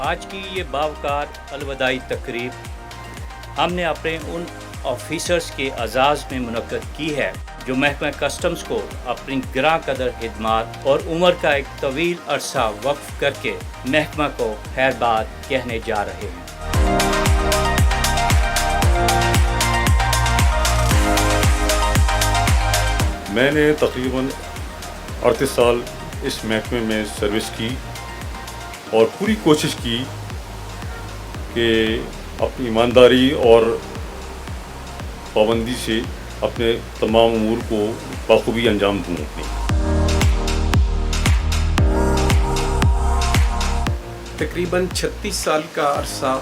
آج کی یہ باوقار الوداعی تقریب ہم نے اپنے ان آفیسرز کے اعزاز میں منعقد کی ہے جو محکمہ کسٹمز کو اپنی گراں قدر خدمات اور عمر کا ایک طویل عرصہ وقف کر کے محکمہ کو خیر باد کہنے جا رہے ہیں۔ میں نے تقریباً 38 سال اس محکمے میں سروس کی اور پوری کوشش کی کہ اپنی ایمانداری اور پابندی سے اپنے تمام امور کو بخوبی انجام دوں اپنے۔ تقریباً 36 سال کا عرصہ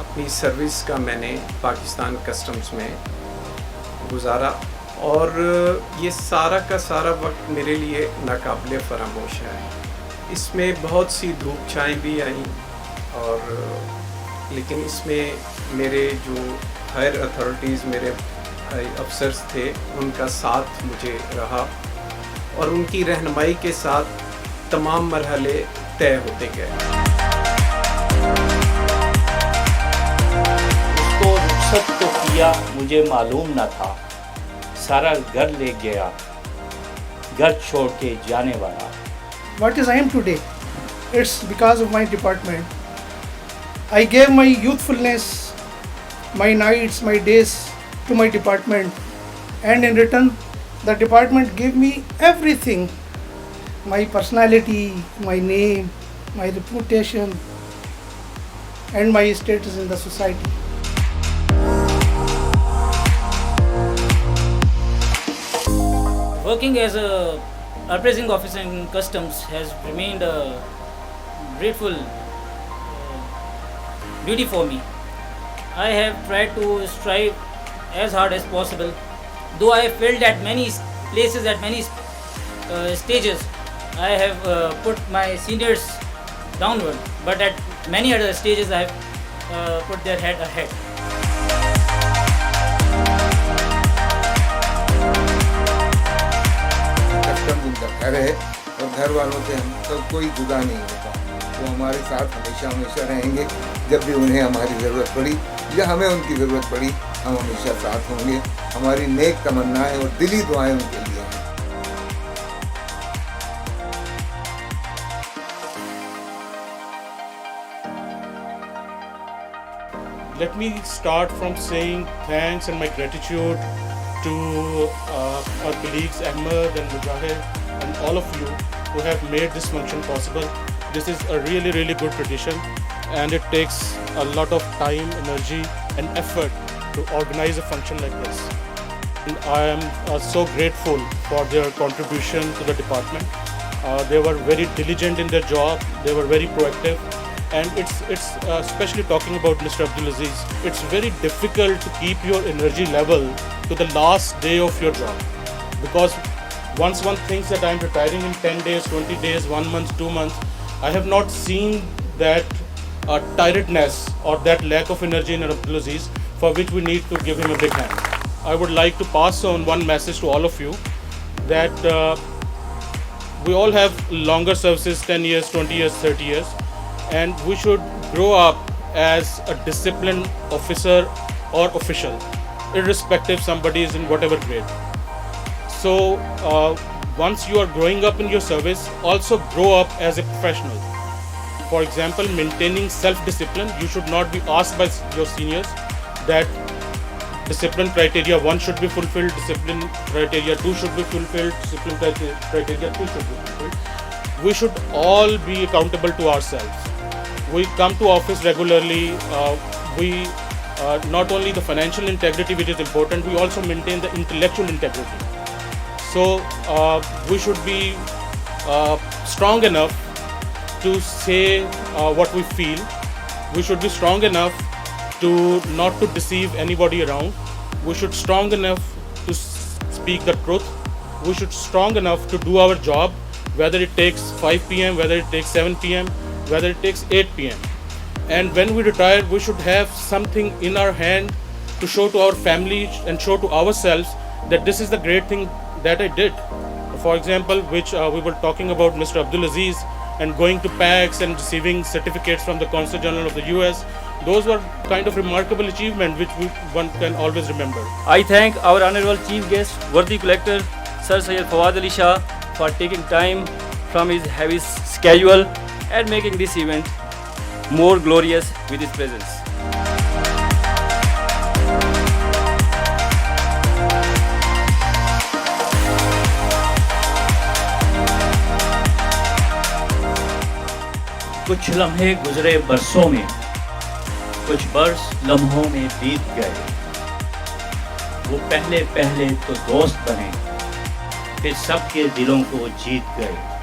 اپنی سروس کا میں نے پاکستان کسٹمز میں گزارا اور یہ سارا کا سارا وقت میرے لیے ناقابل فراموش ہے۔ اس میں بہت سی دھوپ چھائیں بھی آئیں اور لیکن اس میں میرے جو ہائر اتھارٹیز میرے افسرز تھے ان کا ساتھ مجھے رہا اور ان کی رہنمائی کے ساتھ تمام مرحلے طے ہوتے گئے۔ اس کو رخصت تو کیا مجھے معلوم نہ تھا، سارا گھر لے گیا گھر چھوڑ کے جانے والا۔ What is I am today? It's because of my department. I gave my youthfulness, my nights, my days to my department, and in return, the department gave me everything: my personality, my name, my reputation, and my status in the society. Working as a appraising officer in customs has remained a grateful duty for me. I have tried to strive as hard as possible. Though I have failed at many places, at many stages, I have put my seniors downward, but at many other stages I have put their head ahead. ان کا گھر ہے اور گھر والوں سے ہم سب کوئی جدا نہیں ہوتا، وہ ہمارے ساتھ ہمیشہ رہیں گے۔ جب بھی انہیں ہماری ضرورت پڑی یا ہمیں ان کی ضرورت پڑی ہم ہمیشہ ساتھ ہوں گے۔ ہماری نیک تمنائیں اور دلی دعائیں ان کے لیے ہیں۔ Let me start from saying thanks and my gratitude to our colleagues Ahmed and Mujahid and all of you who have made this function possible. This is a really, really good tradition and it takes a lot of time, energy and effort to organize a function like this. And I am so grateful for their contribution to the department. They were very diligent in their job, they were very proactive. And it's especially talking about Mr. Abdulaziz, it's very difficult to keep your energy level to the last day of your job, because once one thinks that I'm retiring in 10 days, 20 days, 1 month, 2 months, I have not seen that tiredness or that lack of energy in Abdulaziz, for which we need to give him a big hand. I would like to pass on one message to all of you that we all have longer services, 10 years, 20 years, 30 years, and we should grow up as a disciplined officer or official, irrespective somebody is in whatever grade. So once you are growing up in your service, also grow up as a professional. For example, maintaining self-discipline, you should not be asked by your seniors that discipline criteria 1 should be fulfilled, discipline criteria 2 should be fulfilled, discipline criteria 3 should be fulfilled. We should all be accountable to ourselves. We come to office regularly. We not only the financial integrity which is important, we also maintain the intellectual integrity. So we should be strong enough to say what we feel. We should be strong enough to not to deceive anybody around. We should strong enough to speak the truth. We should strong enough to do our job, whether it takes 5 p.m., whether it takes 7 p.m., whether it takes 8 p.m. And when we retire, we should have something in our hand to show to our family and show to ourselves that this is the great thing that I did. For example, which we were talking about Mr. Abdulaziz, and going to PAX and receiving certificates from the Consul General of the US. Those were kind of remarkable achievement which one can always remember. I thank our honorable chief guest, worthy collector Sir Syed Fawad Ali Shah, for taking time from his heavy schedule and making this event more glorious with his presence. कुछ लम्हे गुजरे बरसों में, कुछ बरस लम्हों में बीत गए। वो पहले पहले तो दोस्त बने, फिर सबके दिलों को जीत गए।